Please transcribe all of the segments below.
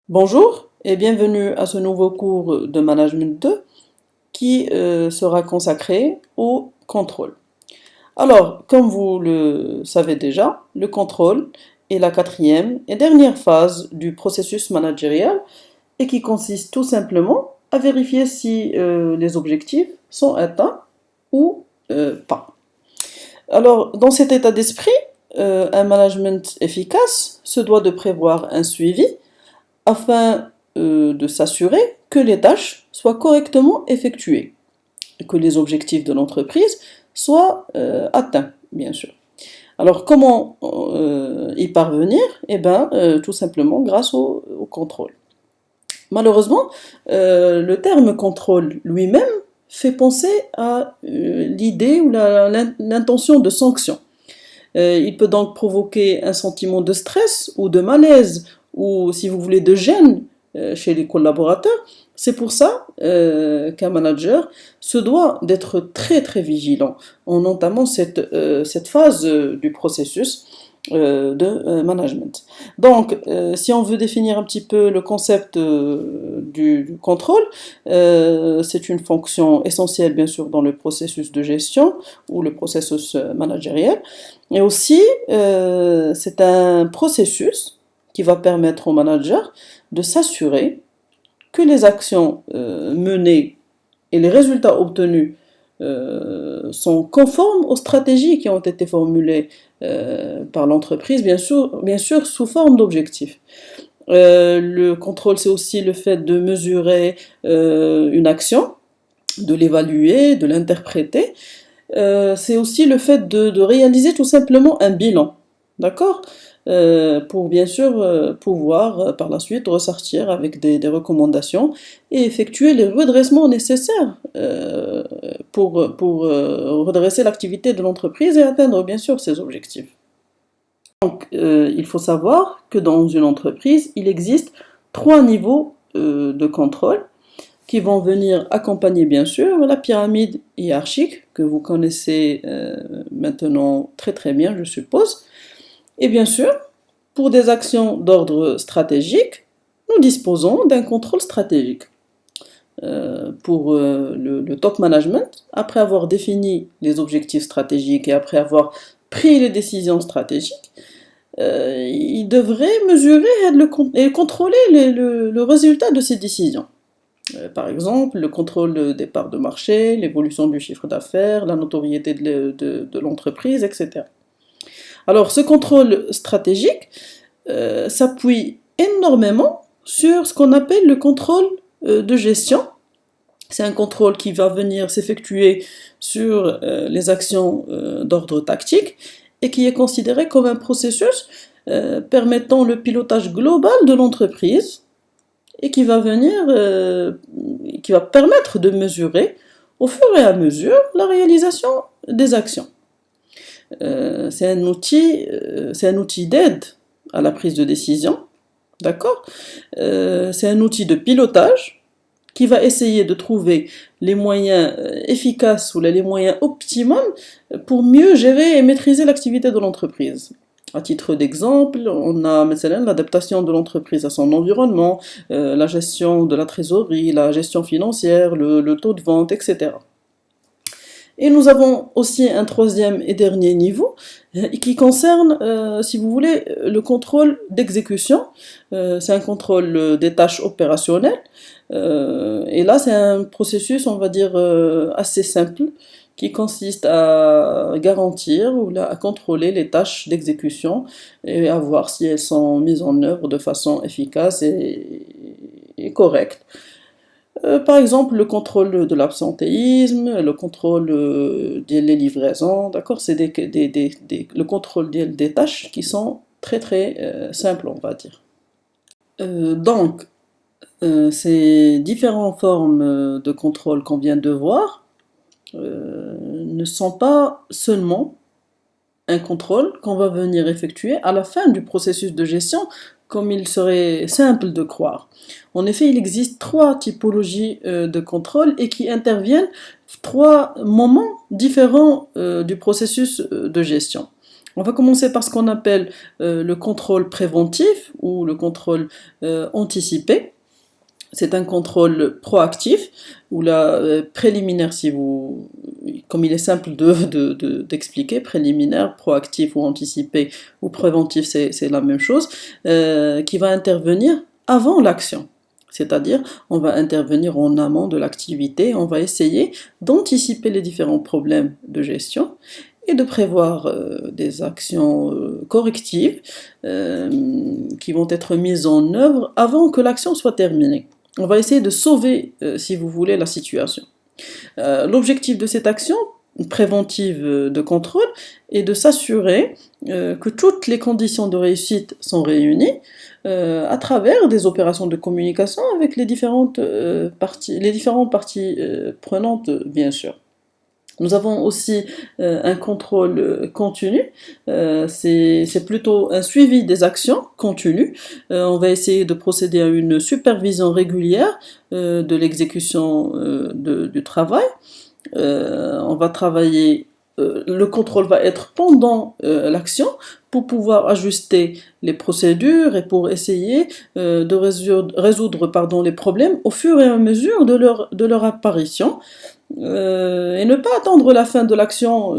Bonjour et bienvenue à ce nouveau cours de Management 2 qui sera consacré au contrôle. Alors, comme vous le savez déjà, le contrôle est la quatrième et dernière phase du processus managérial et qui consiste tout simplement à vérifier si les objectifs sont atteints ou pas. Alors, dans cet état d'esprit, un management efficace se doit de prévoir un suivi afin de s'assurer que les tâches soient correctement effectuées et que les objectifs de l'entreprise soient atteints, bien sûr. Alors, comment y parvenir? Eh bien, tout simplement grâce au contrôle. Malheureusement, le terme contrôle lui-même fait penser à l'idée ou l'intention de sanction. Il peut donc provoquer un sentiment de stress ou de malaise ou, si vous voulez, de gêne chez les collaborateurs. C'est pour ça qu'un manager se doit d'être très très vigilant en entamant cette phase du processus de management. Donc, si on veut définir un petit peu le concept du contrôle, c'est une fonction essentielle bien sûr dans le processus de gestion ou le processus managériel. Et aussi, c'est un processus qui va permettre au manager de s'assurer que les actions menées et les résultats obtenus sont conformes aux stratégies qui ont été formulées par l'entreprise, bien sûr sous forme d'objectifs. Le contrôle, c'est aussi le fait de mesurer une action, de l'évaluer, de l'interpréter. C'est aussi le fait de réaliser tout simplement un bilan, d'accord? Pour bien sûr pouvoir par la suite ressortir avec des recommandations et effectuer les redressements nécessaires pour redresser l'activité de l'entreprise et atteindre bien sûr ses objectifs. Donc il faut savoir que dans une entreprise, il existe 3 niveaux de contrôle qui vont venir accompagner bien sûr la pyramide hiérarchique que vous connaissez maintenant très très bien, je suppose. Et bien sûr, pour des actions d'ordre stratégique, nous disposons d'un contrôle stratégique. Pour le top management, après avoir défini les objectifs stratégiques et après avoir pris les décisions stratégiques, il devrait mesurer et contrôler le résultat de ces décisions. Par exemple, le contrôle des parts de marché, l'évolution du chiffre d'affaires, la notoriété de l'entreprise, etc. Alors, ce contrôle stratégique s'appuie énormément sur ce qu'on appelle le contrôle de gestion. C'est un contrôle qui va venir s'effectuer sur les actions d'ordre tactique et qui est considéré comme un processus permettant le pilotage global de l'entreprise et qui va permettre de mesurer au fur et à mesure la réalisation des actions. C'est un outil d'aide à la prise de décision, d'accord? C'est un outil de pilotage qui va essayer de trouver les moyens efficaces ou les moyens optimums pour mieux gérer et maîtriser l'activité de l'entreprise. À titre d'exemple, on a l'adaptation de l'entreprise à son environnement, la gestion de la trésorerie, la gestion financière, le taux de vente, etc. Et nous avons aussi un troisième et dernier niveau qui concerne, si vous voulez, le contrôle d'exécution. C'est un contrôle des tâches opérationnelles. Et là, c'est un processus, on va dire, assez simple qui consiste à garantir ou à contrôler les tâches d'exécution et à voir si elles sont mises en œuvre de façon efficace et correcte. Par exemple, le contrôle de l'absentéisme, le contrôle des livraisons, d'accord? C'est le contrôle des tâches qui sont très très simples, on va dire. Donc, ces différentes formes de contrôle qu'on vient de voir ne sont pas seulement un contrôle qu'on va venir effectuer à la fin du processus de gestion, comme il serait simple de croire. En effet, il existe 3 typologies de contrôle et qui interviennent 3 moments différents du processus de gestion. On va commencer par ce qu'on appelle le contrôle préventif ou le contrôle anticipé. C'est un contrôle proactif ou la préliminaire, si vous, comme il est simple d'expliquer, préliminaire, proactif ou anticipé ou préventif, c'est la même chose, qui va intervenir avant l'action. C'est-à-dire, on va intervenir en amont de l'activité, on va essayer d'anticiper les différents problèmes de gestion et de prévoir des actions correctives qui vont être mises en œuvre avant que l'action soit terminée. On va essayer de sauver, si vous voulez, la situation. L'objectif de cette action préventive de contrôle est de s'assurer que toutes les conditions de réussite sont réunies à travers des opérations de communication avec les différentes parties prenantes, bien sûr. Nous avons aussi un contrôle continu, c'est plutôt un suivi des actions continues. On va essayer de procéder à une supervision régulière de l'exécution du travail. On va travailler, le contrôle va être pendant l'action pour pouvoir ajuster les procédures et pour essayer de résoudre les problèmes au fur et à mesure de leur apparition. Et ne pas attendre la fin de l'action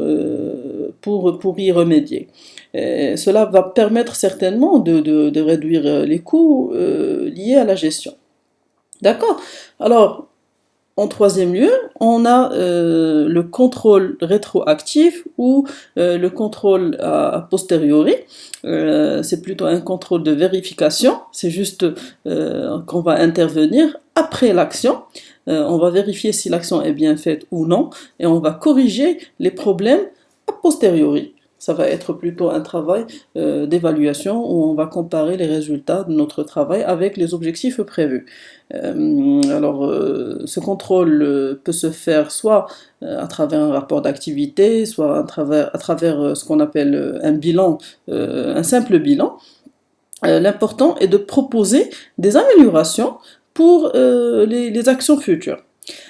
pour y remédier. Et cela va permettre certainement de réduire les coûts liés à la gestion. D'accord? Alors, en troisième lieu, on a le contrôle rétroactif ou le contrôle a posteriori. C'est plutôt un contrôle de vérification, c'est juste qu'on va intervenir après l'action. On va vérifier si l'action est bien faite ou non, et on va corriger les problèmes a posteriori. Ça va être plutôt un travail d'évaluation où on va comparer les résultats de notre travail avec les objectifs prévus. Ce contrôle peut se faire soit à travers un rapport d'activité, soit à travers ce qu'on appelle un bilan, un simple bilan. L'important est de proposer des améliorations pour les actions futures.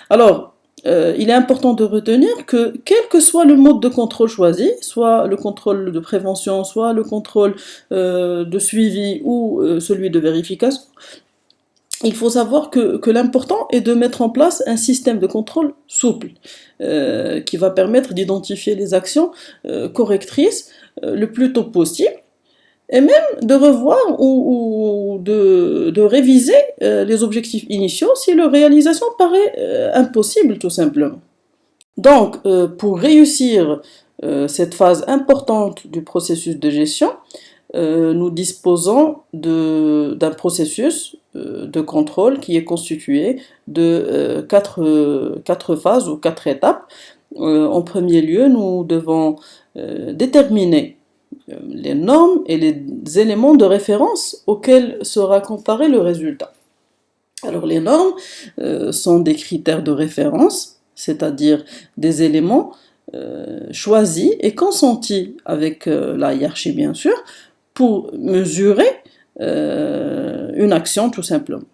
Alors, il est important de retenir que quel que soit le mode de contrôle choisi, soit le contrôle de prévention, soit le contrôle de suivi ou celui de vérification, il faut savoir que l'important est de mettre en place un système de contrôle souple qui va permettre d'identifier les actions correctrices le plus tôt possible et même de revoir ou de réviser les objectifs initiaux si leur réalisation paraît impossible tout simplement. Donc, pour réussir cette phase importante du processus de gestion, nous disposons d'un processus de contrôle qui est constitué de quatre phases ou quatre étapes. En premier lieu, nous devons déterminer les normes et les éléments de référence auxquels sera comparé le résultat. Alors les normes sont des critères de référence, c'est-à-dire des éléments choisis et consentis avec la hiérarchie bien sûr, pour mesurer une action tout simplement.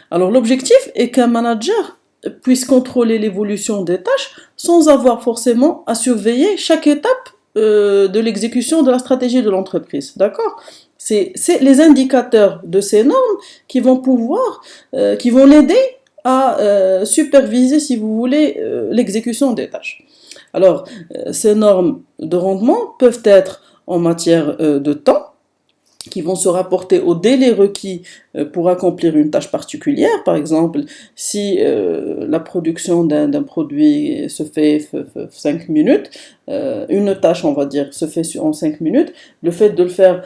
Alors l'objectif est qu'un manager puisse contrôler l'évolution des tâches sans avoir forcément à surveiller chaque étape de l'exécution de la stratégie de l'entreprise, d'accord? C'est les indicateurs de ces normes qui vont qui vont l'aider à superviser, si vous voulez, l'exécution des tâches. Alors, ces normes de rendement peuvent être en matière de temps, qui vont se rapporter au délai requis pour accomplir une tâche particulière. Par exemple, si la production d'un produit se fait 5 minutes, une tâche, on va dire, se fait en 5 minutes, le fait de le faire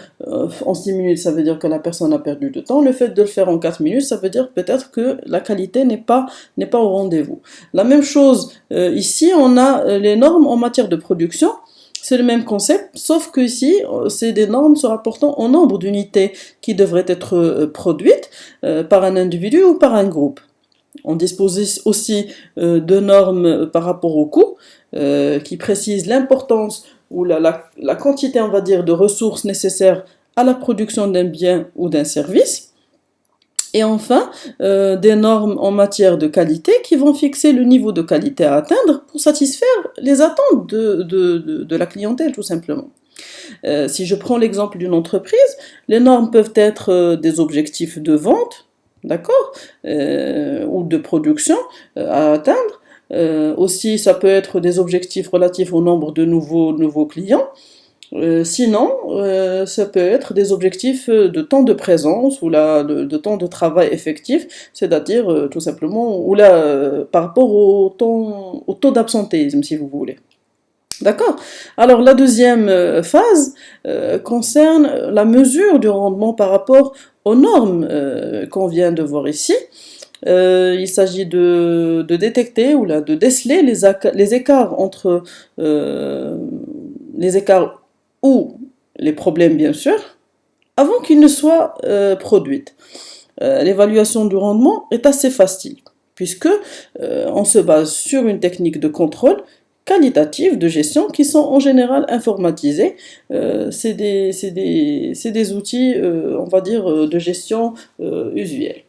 en 6 minutes, ça veut dire que la personne a perdu de temps. Le fait de le faire en 4 minutes, ça veut dire peut-être que la qualité n'est pas au rendez-vous. La même chose, ici, on a les normes en matière de production. C'est le même concept, sauf que ici, c'est des normes se rapportant au nombre d'unités qui devraient être produites par un individu ou par un groupe. On dispose aussi de normes par rapport au coût, qui précisent l'importance ou la quantité, on va dire, de ressources nécessaires à la production d'un bien ou d'un service. Et enfin, des normes en matière de qualité qui vont fixer le niveau de qualité à atteindre pour satisfaire les attentes de la clientèle, tout simplement. Si je prends l'exemple d'une entreprise, les normes peuvent être des objectifs de vente, d'accord, ou de production à atteindre. Aussi, ça peut être des objectifs relatifs au nombre de nouveaux clients. Sinon, ça peut être des objectifs de temps de présence ou de temps de travail effectif, c'est-à-dire tout simplement ou là, par rapport au taux d'absentéisme, si vous voulez. D'accord? Alors la deuxième phase concerne la mesure du rendement par rapport aux normes qu'on vient de voir ici. Il s'agit de détecter ou là, de déceler les écarts entre les écarts ou les problèmes bien sûr, avant qu'ils ne soient produits. L'évaluation du rendement est assez facile, puisque on se base sur une technique de contrôle qualitative de gestion qui sont en général informatisés. C'est des outils, on va dire, de gestion usuels.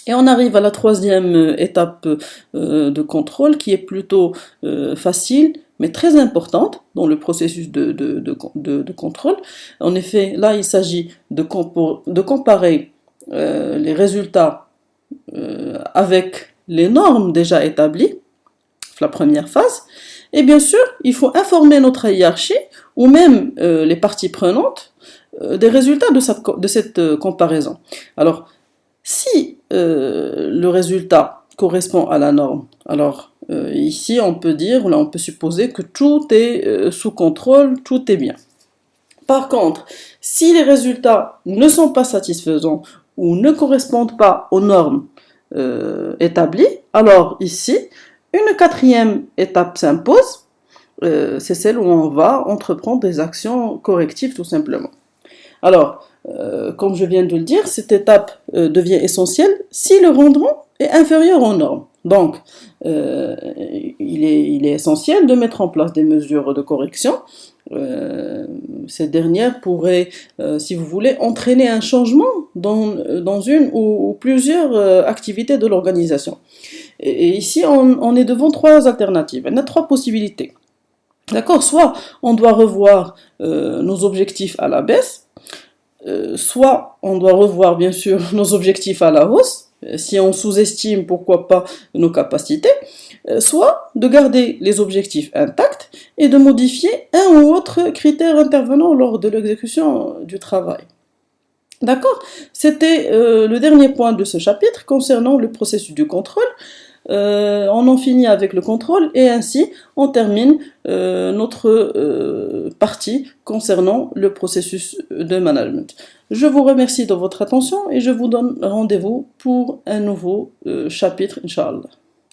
Et on arrive à la troisième étape de contrôle qui est plutôt facile, mais très importante dans le processus de contrôle. En effet, là, il s'agit de comparer les résultats avec les normes déjà établies, la première phase. Et bien sûr, il faut informer notre hiérarchie ou même les parties prenantes des résultats de cette comparaison. Alors, si le résultat correspond à la norme, alors ici on peut dire, là on peut supposer que tout est sous contrôle, tout est bien. Par contre, si les résultats ne sont pas satisfaisants ou ne correspondent pas aux normes établies, alors ici, une quatrième étape s'impose, c'est celle où on va entreprendre des actions correctives tout simplement. Alors, comme je viens de le dire, cette étape devient essentielle si le rendement est inférieur aux normes. Donc, il est essentiel de mettre en place des mesures de correction. Ces dernières pourraient, si vous voulez, entraîner un changement dans une ou plusieurs activités de l'organisation. Et ici, on est devant trois alternatives. On a trois possibilités. D'accord? Soit on doit revoir nos objectifs à la baisse, soit on doit revoir bien sûr nos objectifs à la hausse, si on sous-estime pourquoi pas nos capacités, soit de garder les objectifs intacts et de modifier un ou autre critère intervenant lors de l'exécution du travail. D'accord? C'était le dernier point de ce chapitre concernant le processus du contrôle. On en finit avec le contrôle et ainsi on termine notre partie concernant le processus de management. Je vous remercie de votre attention et je vous donne rendez-vous pour un nouveau chapitre, Inch'Allah.